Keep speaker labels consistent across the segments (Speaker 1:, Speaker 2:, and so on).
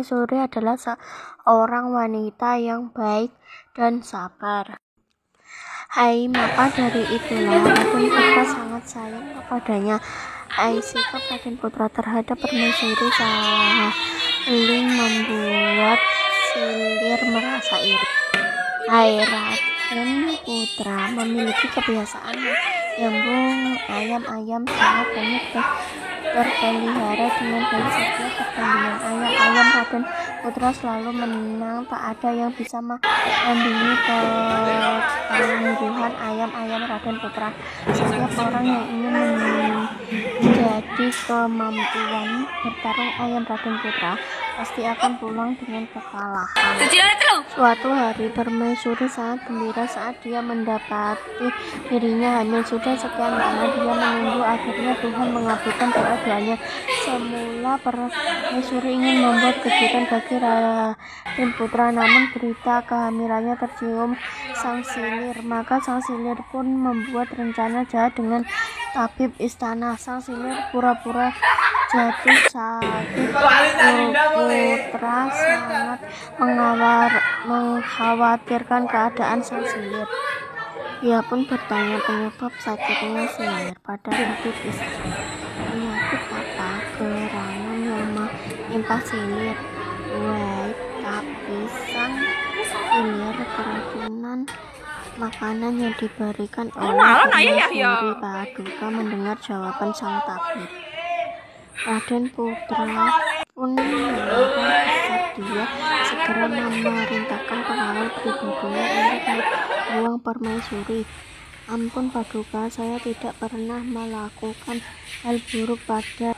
Speaker 1: Permaisuri adalah seorang wanita yang baik dan sabar. Maka dari itulah Raden Putra sangat sayang kepadanya. Sikap Raden Putra terhadap Permaisuri saling membuat Silir merasa iri. Raden Putra memiliki kebiasaan menyambung ayam-ayam sangat banyak terpelihara dengan baik. Setiap pertandingan ayam Raden Putra selalu menang, tak ada yang bisa menandingi ketangguhan ayam-ayam Raden Putra. Setiap orang yang ingin menjadi kemampuan bertarung ayam Raden Putra pasti akan pulang dengan kekalahan. Suatu hari Permaisuri sangat gembira saat dia mendapati dirinya hamil. Sudah sekian lama dia menunggu, akhirnya Tuhan mengabulkan doa-doanya. Semula Permaisuri ingin membuat kejutan bagi Raden Putra, namun berita kehamilannya tercium sang Silir. Maka sang Silir pun membuat rencana jahat dengan tabib istana. Sang Silir pura-pura jatuh sakit. Putra sangat mengkhawatirkan keadaan sang Silir. Ia pun bertanya penyebab sakitnya Silir pada tabib istana. Penyakit apa gerangan yang menimpa Silir? Tapi sang Silir keracunan makanan yang diberikan oleh Permaisuri Paduka. Mendengar jawaban sang tabib, Raden Putra pun mendengar dia segera memerintahkan pengawal pribadinya untuk membuang Permaisuri. Ampun Paduka, saya tidak pernah melakukan hal buruk pada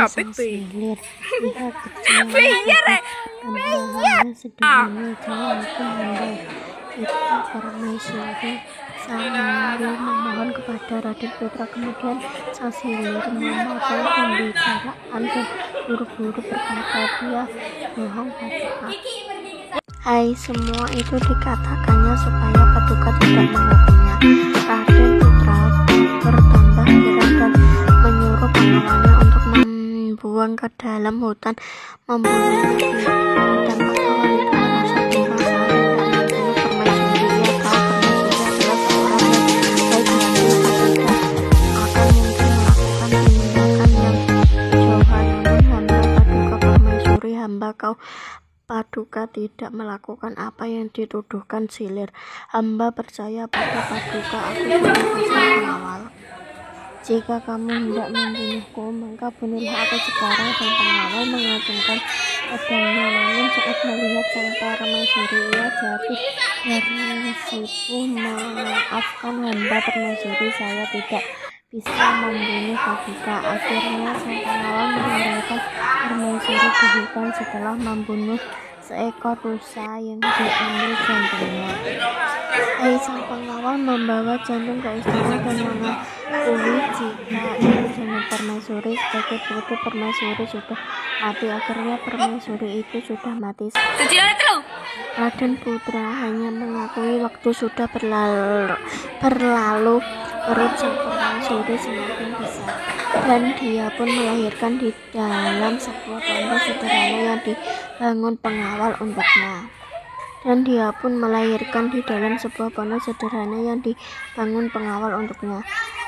Speaker 1: sang Silir. Lihat kecilnya hanya sederhana, jangan hukum Hamba. Itu Permaisuri sambil memohon kepada Raden Putra. Kemudian sang Silir memotong pembicaraan dan buru-buru berkata, dia bohong Paduka. Semua itu dikatakannya supaya Paduka tidak menghukumnya. Raden Putra bertambah heran dan menyuruh pengawalnya untuk membuang ke dalam hutan, membunuh dan pengawal itu merasa tinggal saat tidak membunuh Permaisuri. Ia tahu Permaisuri adalah seorang yang baik hati, tidak akan mungkin melakukan tindakan yang jahat. Namun hamba Paduka Permaisuri, hamba kau Paduka tidak melakukan apa yang dituduhkan Silir. Hamba percaya pada Paduka, aku sudah pasang pengawal. Jika kamu hendak membunuhku, maka bunuhlah aku sekarang. Sang pengawal mengacungkan pedangnya, namun saat melihat sang Permaisuri, ia jatuh bersipu. Maafkan hamba Permaisuri, saya tidak bisa membunuh Paduka. Akhirnya sang pengawal meninggalkan Permaisuri di hutan setelah membunuh seekor rusa yang diambil jantungnya. Sang pengawal membawa jantung ke istana dan mengakui jika itu jantung Permaisuri. Sebagai bukti Permaisuri sudah mati. Akhirnya Permaisuri itu sudah mati. Raden Putra hanya mengakui waktu sudah berlalu. Perut sang Permaisuri semakin besar dan dia pun melahirkan di dalam sebuah pondok sederhana yang dibangun pengawal untuknya.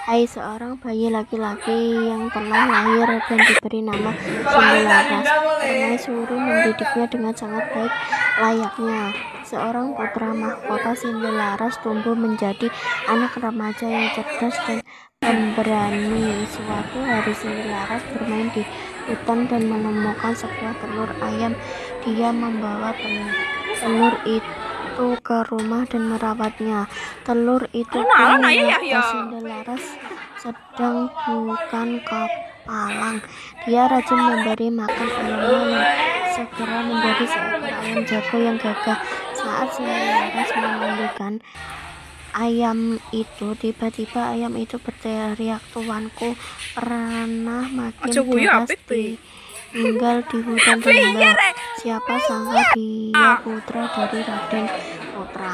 Speaker 1: Seorang bayi laki-laki yang telah lahir dan diberi nama Sindelaras. Permaisuri mendidiknya dengan sangat baik layaknya seorang putra mahkota. Sindelaras tumbuh menjadi anak remaja yang cerdas dan pemberani. Suatu hari Sindelaras bermain di hutan dan menemukan sebuah telur ayam. Dia membawa telur itu ke rumah dan merawatnya. Telur itu pun melihat Sindelaras sedang bukan kepalang. Dia rajin memberi makan ayamnya yang segera menjadi seekor ayam jago yang gagah. Saat Sindelaras memandikan ayam itu, tiba-tiba ayam itu berteriak, "Tuanku pernah makin deras tinggal di hutan rimba." Siapa sangka dia putra dari Raden Putra.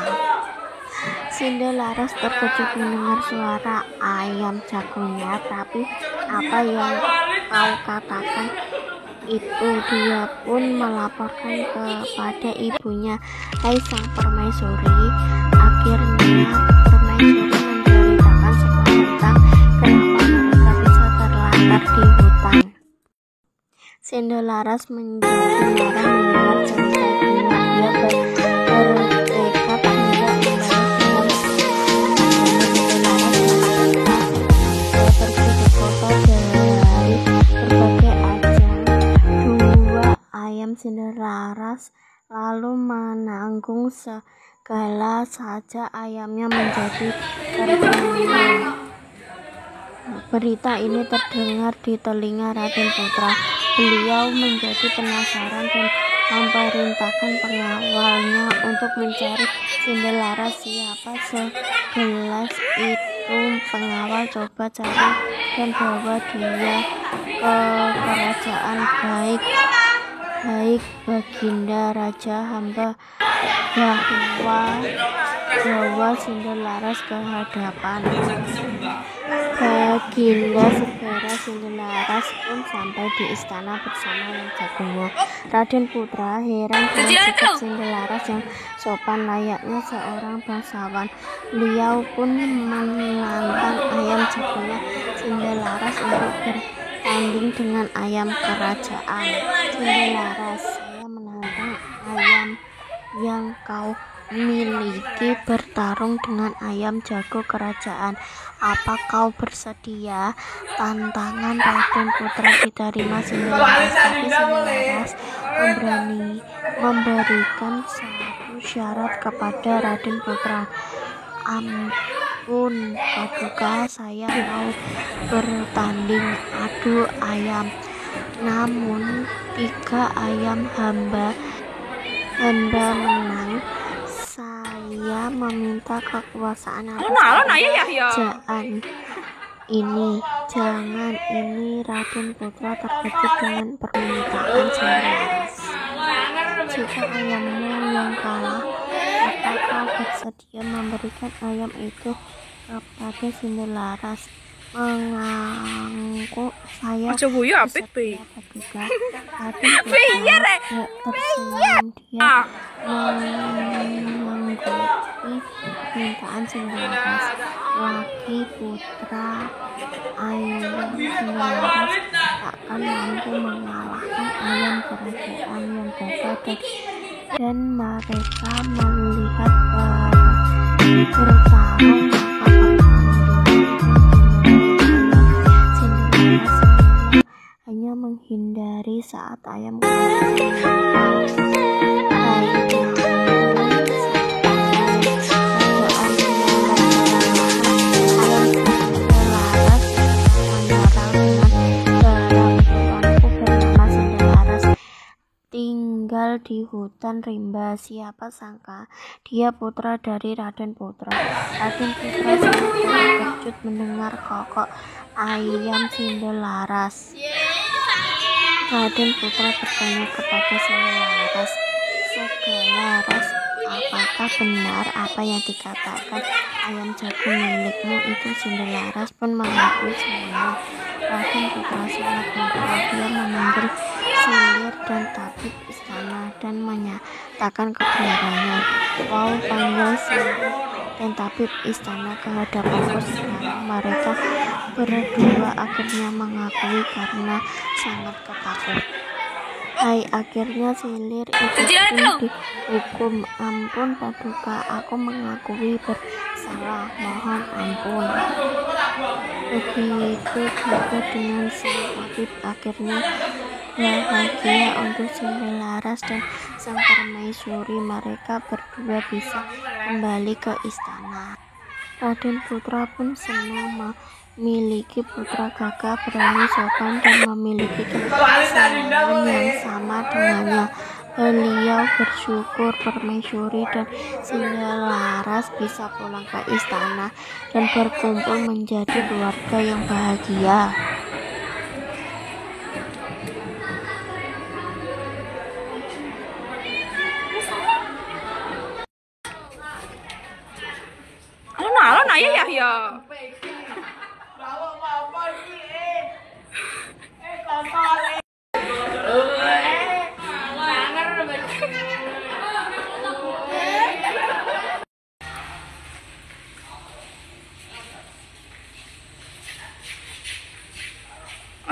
Speaker 1: Sindelaras terkejut mendengar suara ayam jagonya. "Tapi apa yang kau katakan itu dia pun melaporkan kepada ibunya. Hai sang permaisuri, akhirnya permaisuri menceritakan semua tentang kenapa mereka bisa terlantar di hutan. Cinderlaras menjadi marah mendengar cerita ini. Dia bertekad hendak membalas dendam. Dia pergi ke kota dari berbagai ajang. Dua ayam Cinderlaras lalu menanggung segala saja ayamnya menjadi terkenal. Berita ini terdengar di telinga Raden Putra. Beliau menjadi penasaran dan memerintahkan pengawalnya untuk mencari Cinderlaras. Siapa segelas itu pengawal coba cari dan bawa dia ke kerajaan. Baik Baginda Raja, hamba bawa Cinderlaras ke hadapan Baginda. Segera Cinderlaras pun sampai di istana bersama Yang Jagonya. Raden Putra heran dengan sikap Cinderlaras yang sopan layaknya seorang bangsawan. Beliau pun menantang Ayam Jagonya Cinderlaras untuk bertanding dengan ayam kerajaan. Cinderlaras, saya menantang ayam yang kau miliki bertarung dengan ayam jago kerajaan. Apa kau bersedia? Tantangan Raden Putra diterima Cinderlaras, tapi Cinderlaras memberikan satu syarat kepada Raden Putra. Ampun Paduka, saya mau bertanding adu ayam, namun 3 ayam hamba menang. Saya meminta kekuasaan atas kerajaan ini. Jangan ini. Raden Putra terkejut dengan permintaan Cinderlaras. Jika ayammu yang kalah, apakah bersedia memberikan ayam itu kepada Cinderlaras? Mengaku saya bersedia, Paduka. Raden Putra tersenyum. Dia menanggapi permintaan Cinderlaras. Lagi putra ayam Cinderlaras takkan mampu mengalahkan ayam kerajaan yang gagah, dan mereka melihat bertarung. Hanya menghindari saat ayam tinggal di hutan rimba. Siapa sangka dia putra dari Raden Putra. Raden Putra sangat terkejut mendengar kokok ayam Cinderlaras. Raden Putra bertanya kepada Cinderlaras, "Cinderlaras, apakah benar apa yang dikatakan ayam jago milikmu itu?" Cinderlaras pun mengakui semuanya. Raden Putra sangat marah. Dia memanggil Silir dan tabib istana dan menyatakan kebenarannya. Wow, panggil Silir dan tabib istana ke hadapanku sekarang. Mereka berdua akhirnya mengakui karena sangat ketakutan. Hai, akhirnya Silir itu pun dihukum. Ampun Paduka, aku mengakui bersalah, mohon ampun. Begitu juga dengan sang tabib. Akhirnya bahagia untuk Cinderlaras dan sang permaisuri. Mereka berdua bisa kembali ke istana. Raden Putra pun senang memiliki putra gagah, berani, sopan, dan memiliki kesamaan yang sama dengannya. Beliau bersyukur permaisuri dan Cinderlaras bisa pulang ke istana dan berkumpul menjadi keluarga yang bahagia.
Speaker 2: Alon ayah ya.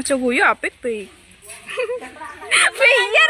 Speaker 2: Aja guyu apik, Pik. Piye